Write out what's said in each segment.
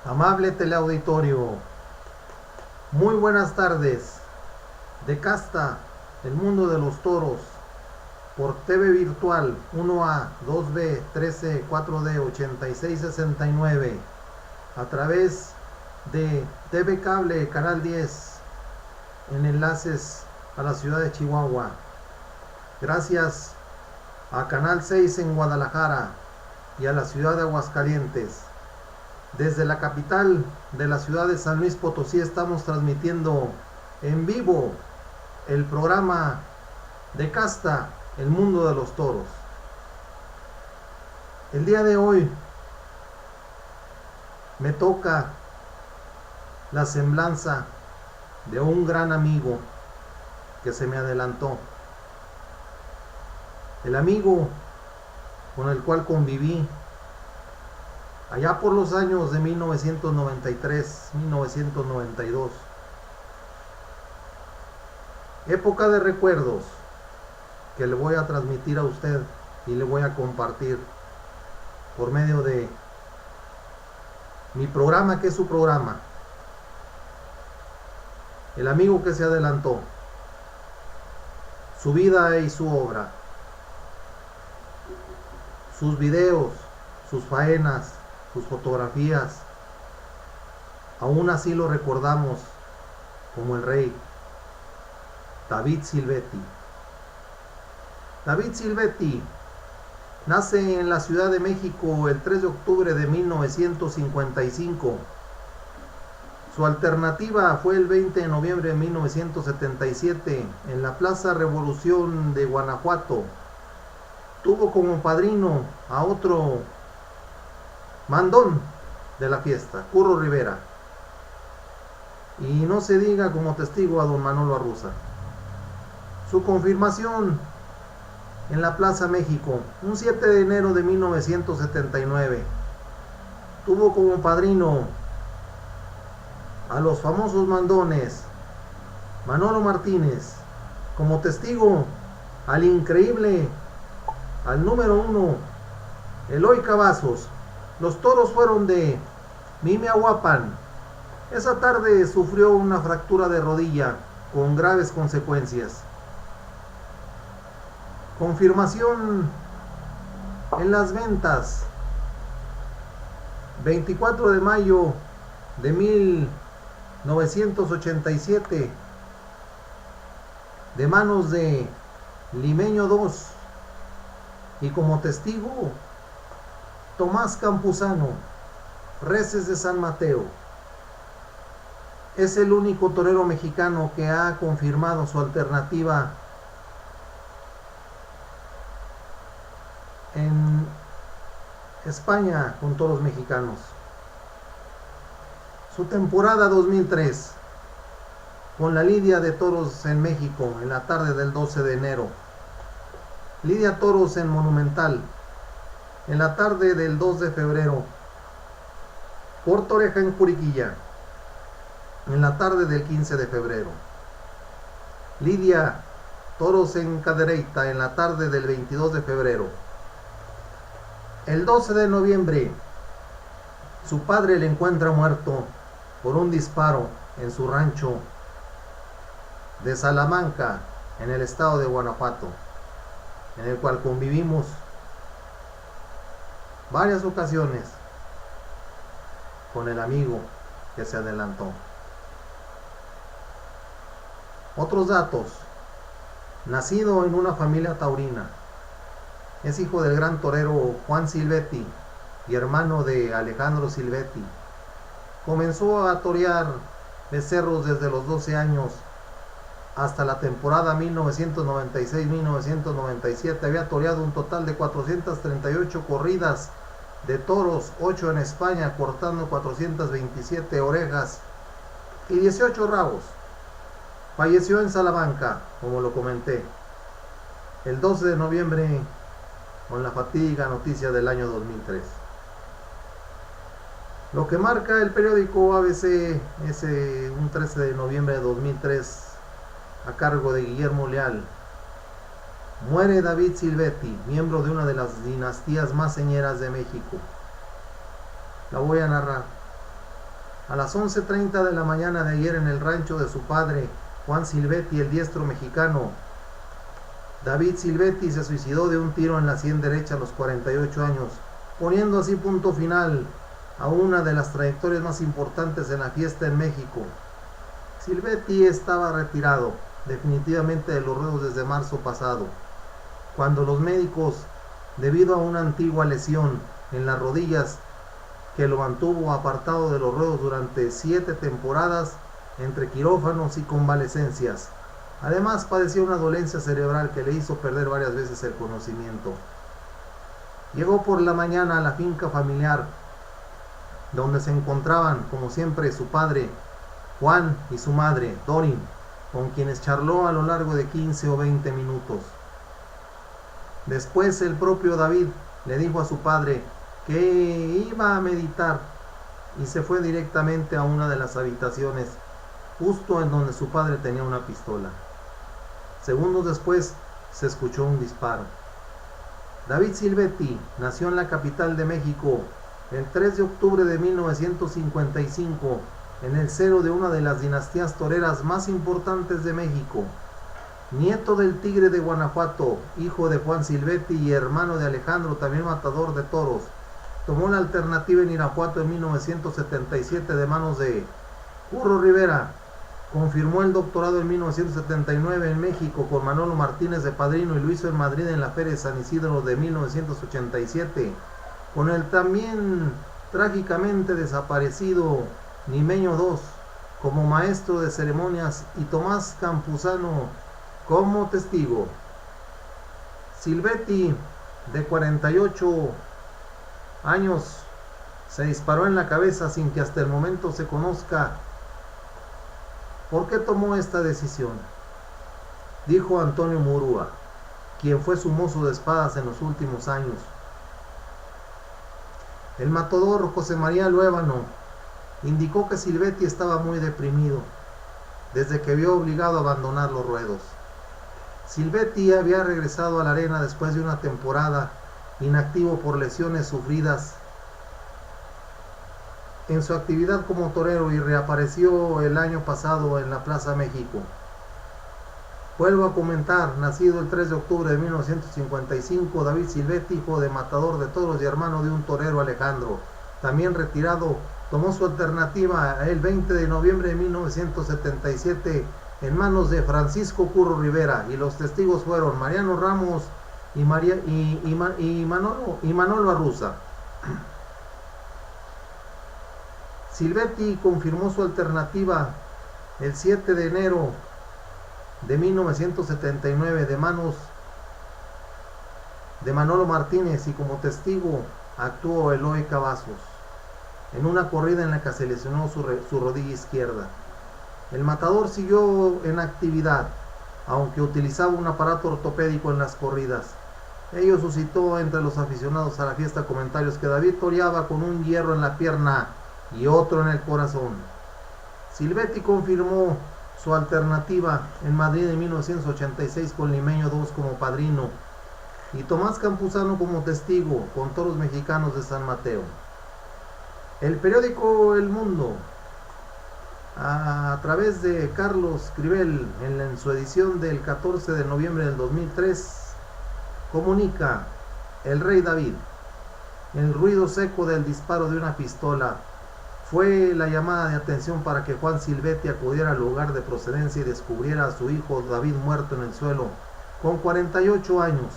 Amable teleauditorio, muy buenas tardes. De Casta, el mundo de los toros, por TV Virtual 1A, 2B, 13, 4D, 8669, a través de TV Cable, Canal 10, en enlaces a la ciudad de Chihuahua. Gracias a Canal 6 en Guadalajara y a la ciudad de Aguascalientes. Desde la capital de la ciudad de San Luis Potosí estamos transmitiendo en vivo el programa de Casta, el mundo de los toros. El día de hoy me toca la semblanza de un gran amigo que se me adelantó. El amigo con el cual conviví allá por los años de 1993, 1992. Época de recuerdos que le voy a transmitir a usted y le voy a compartir por medio de mi programa, que es su programa. El amigo que se adelantó, su vida y su obra, sus videos, sus faenas, sus fotografías. Aún así lo recordamos como el rey David Silvetti. David Silvetti nace en la Ciudad de México el 3 de octubre de 1955. Su alternativa fue el 20 de noviembre de 1977 en la Plaza Revolución de Guanajuato. Tuvo como padrino a otro mandón de la fiesta, Curro Rivera. Y no se diga como testigo a don Manolo Arruza. Su confirmación en la Plaza México, un 7 de enero de 1979. Tuvo como padrino a los famosos mandones Manolo Martínez, como testigo al increíble, al número 1, Eloy Cavazos. Los toros fueron de Mimeahuapan. Esa tarde sufrió una fractura de rodilla con graves consecuencias. Confirmación en las ventas. 24 de mayo de 1987, de manos de Limeño 2, y como testigo Tomás Campuzano, Reses de San Mateo. Es el único torero mexicano que ha confirmado su alternativa en España con toros mexicanos. Su temporada 2003 con la lidia de toros en México en la tarde del 12 de enero. Lidia toros en Monumental en la tarde del 2 de febrero. Corta oreja en Juriquilla en la tarde del 15 de febrero. Lidia toros en Cadereyta en la tarde del 22 de febrero. El 12 de noviembre, su padre le encuentra muerto por un disparo en su rancho de Salamanca, en el estado de Guanajuato, en el cual convivimos varias ocasiones con el amigo que se adelantó. Otros datos: nacido en una familia taurina, es hijo del gran torero Juan Silvetti y hermano de Alejandro Silvetti. Comenzó a torear becerros desde los 12 años hasta la temporada 1996-1997. Había toreado un total de 438 corridas de toros, 8 en España, cortando 427 orejas y 18 rabos. Falleció en Salamanca, como lo comenté, el 12 de noviembre, con la fatídica noticia del año 2003. Lo que marca el periódico ABC es un 13 de noviembre de 2003, a cargo de Guillermo Leal. Muere David Silvetti, miembro de una de las dinastías más señeras de México. La voy a narrar. A las 11:30 de la mañana de ayer, en el rancho de su padre, Juan Silvetti, el diestro mexicano, David Silvetti se suicidó de un tiro en la sien derecha a los 48 años, poniendo así punto final a una de las trayectorias más importantes en la fiesta en México. Silvetti estaba retirado definitivamente de los ruedos desde marzo pasado, cuando los médicos, debido a una antigua lesión en las rodillas que lo mantuvo apartado de los ruedos durante 7 temporadas entre quirófanos y convalecencias, además padecía una dolencia cerebral que le hizo perder varias veces el conocimiento. Llegó por la mañana a la finca familiar, donde se encontraban, como siempre, su padre, Juan, y su madre, Dorin, con quienes charló a lo largo de 15 o 20 minutos. Después el propio David le dijo a su padre que iba a meditar y se fue directamente a una de las habitaciones, justo en donde su padre tenía una pistola. Segundos después se escuchó un disparo. David Silvetti nació en la capital de México el 3 de octubre de 1955, en el seno de una de las dinastías toreras más importantes de México. Nieto del Tigre de Guanajuato, hijo de Juan Silvetti y hermano de Alejandro, también matador de toros, tomó la alternativa en Irapuato en 1977 de manos de Curro Rivera. Confirmó el doctorado en 1979 en México con Manolo Martínez de padrino y lo hizo en Madrid en la Feria de San Isidro de 1987 con el también trágicamente desaparecido Limeño II como maestro de ceremonias y Tomás Campuzano como testigo. Silvetti, de 48 años, se disparó en la cabeza sin que hasta el momento se conozca por qué tomó esta decisión. Dijo Antonio Murúa, quien fue su mozo de espadas en los últimos años. El matador José María Luébano indicó que Silvetti estaba muy deprimido desde que vio obligado a abandonar los ruedos. Silvetti había regresado a la arena después de una temporada inactivo por lesiones sufridas en su actividad como torero y reapareció el año pasado en la Plaza México. Vuelvo a comentar, nacido el 3 de octubre de 1955, David Silvetti, hijo de matador de toros y hermano de un torero, Alejandro, también retirado, tomó su alternativa el 20 de noviembre de 1977 en manos de Francisco Curro Rivera, y los testigos fueron Mariano Ramos y Manolo Arruza. Silvetti confirmó su alternativa el 7 de enero de 1979 de manos de Manolo Martínez, y como testigo actuó Eloy Cavazos en una corrida en la que se lesionó su rodilla izquierda. El matador siguió en actividad, aunque utilizaba un aparato ortopédico en las corridas. Ello suscitó entre los aficionados a la fiesta comentarios que David toreaba con un hierro en la pierna y otro en el corazón. Silvetti confirmó su alternativa en Madrid en 1986 con Limeño II como padrino y Tomás Campuzano como testigo con toros mexicanos de San Mateo. El periódico El Mundo, a través de Carlos Cribel, en su edición del 14 de noviembre del 2003, comunica: el rey David. El ruido seco del disparo de una pistola fue la llamada de atención para que Juan Silvetti acudiera al lugar de procedencia y descubriera a su hijo David muerto en el suelo con 48 años.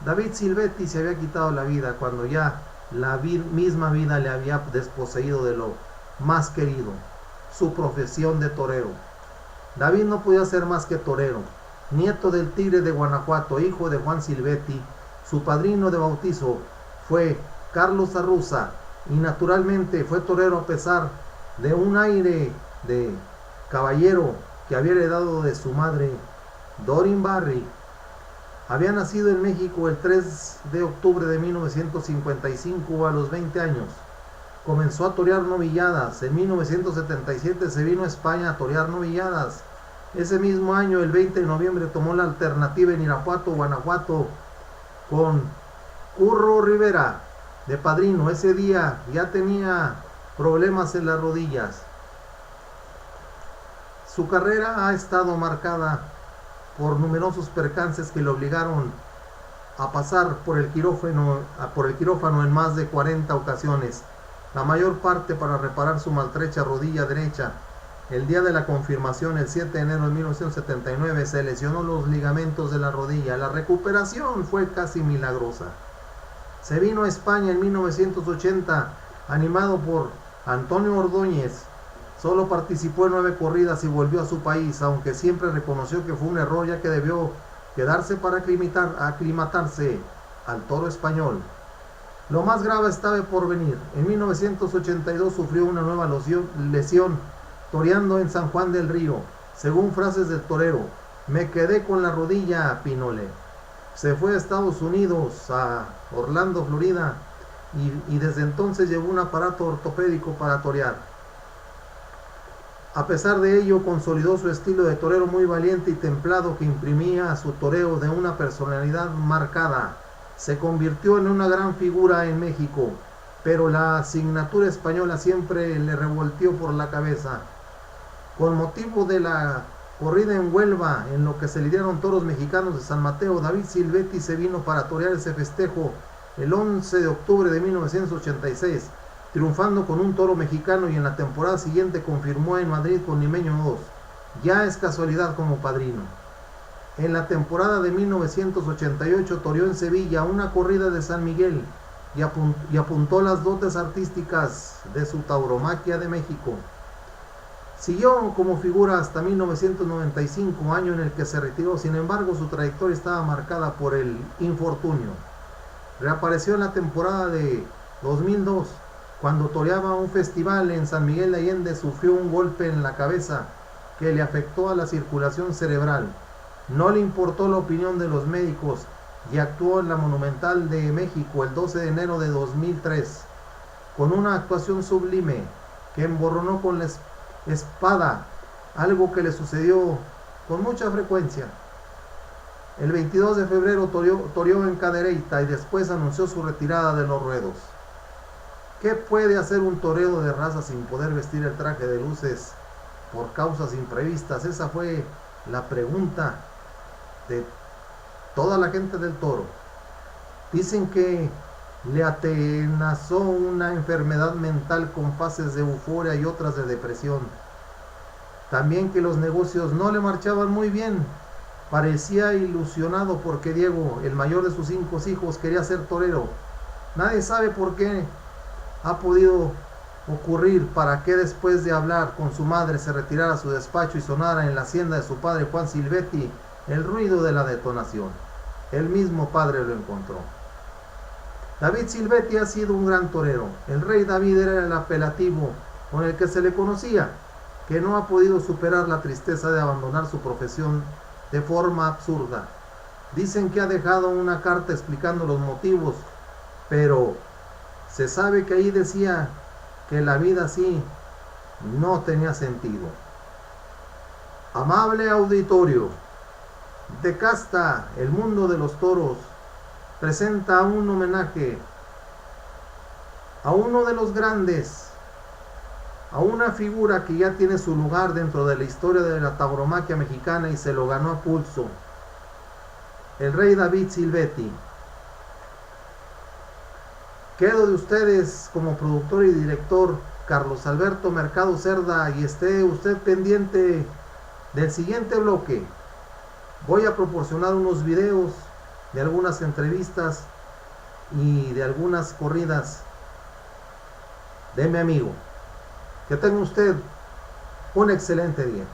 David Silvetti se había quitado la vida cuando ya la misma vida le había desposeído de lo más querido, su profesión de torero. David no podía ser más que torero. Nieto del Tigre de Guanajuato, hijo de Juan Silvetti, su padrino de bautizo fue Carlos Arruza, y naturalmente fue torero a pesar de un aire de caballero que había heredado de su madre, Dorin Barry. Había nacido en México el 3 de octubre de 1955 a los 20 años. Comenzó a torear novilladas. En 1977 se vino a España a torear novilladas. Ese mismo año, el 20 de noviembre, tomó la alternativa en Irapuato, Guanajuato, con Curro Rivera de padrino. Ese día ya tenía problemas en las rodillas. Su carrera ha estado marcada por numerosos percances que le obligaron a pasar por el quirófano en más de 40 ocasiones, la mayor parte para reparar su maltrecha rodilla derecha. El día de la confirmación, el 7 de enero de 1979, se lesionó los ligamentos de la rodilla. La recuperación fue casi milagrosa. Se vino a España en 1980, animado por Antonio Ordóñez. Solo participó en 9 corridas y volvió a su país, aunque siempre reconoció que fue un error, ya que debió quedarse para aclimatarse al toro español. Lo más grave estaba por venir. En 1982 sufrió una nueva lesión toreando en San Juan del Río. Según frases del torero: me quedé con la rodilla, Pinole. Se fue a Estados Unidos, a Orlando, Florida, y desde entonces llevó un aparato ortopédico para torear. A pesar de ello, consolidó su estilo de torero muy valiente y templado, que imprimía a su toreo de una personalidad marcada. Se convirtió en una gran figura en México, pero la asignatura española siempre le revolteó por la cabeza. Con motivo de la corrida en Huelva, en lo que se lidiaron toros mexicanos de San Mateo, David Silvetti se vino para torear ese festejo el 11 de octubre de 1986, triunfando con un toro mexicano, y en la temporada siguiente confirmó en Madrid con Limeño 2. Ya es casualidad como padrino. En la temporada de 1988 toreó en Sevilla una corrida de San Miguel y apuntó las dotes artísticas de su tauromaquia de México. Siguió como figura hasta 1995, año en el que se retiró. Sin embargo, su trayectoria estaba marcada por el infortunio. Reapareció en la temporada de 2002, cuando toreaba un festival en San Miguel de Allende. Sufrió un golpe en la cabeza que le afectó a la circulación cerebral. No le importó la opinión de los médicos y actuó en la Monumental de México el 12 de enero de 2003 con una actuación sublime que emborronó con la espada, algo que le sucedió con mucha frecuencia. El 22 de febrero toreó en Cadereyta y después anunció su retirada de los ruedos. ¿Qué puede hacer un torero de raza sin poder vestir el traje de luces por causas imprevistas? Esa fue la pregunta de toda la gente del toro. Dicen que le atenazó una enfermedad mental con fases de euforia y otras de depresión. También que los negocios no le marchaban muy bien. Parecía ilusionado porque Diego, el mayor de sus 5 hijos, quería ser torero. Nadie sabe por qué ha podido ocurrir, para que después de hablar con su madre se retirara a su despacho y sonara en la hacienda de su padre Juan Silvetti el ruido de la detonación. El mismo padre lo encontró. David Silvetti ha sido un gran torero. El Rey David era el apelativo con el que se le conocía, que no ha podido superar la tristeza de abandonar su profesión de forma absurda. Dicen que ha dejado una carta explicando los motivos, pero se sabe que ahí decía que la vida así no tenía sentido. Amable auditorio, de Casta, el mundo de los toros, presenta un homenaje a uno de los grandes, a una figura que ya tiene su lugar dentro de la historia de la tauromaquia mexicana y se lo ganó a pulso, el Rey David Silvetti. Quedo de ustedes como productor y director Carlos Alberto Mercado Cerda, y esté usted pendiente del siguiente bloque. Voy a proporcionar unos videos de algunas entrevistas y de algunas corridas de mi amigo. Que tenga usted un excelente día.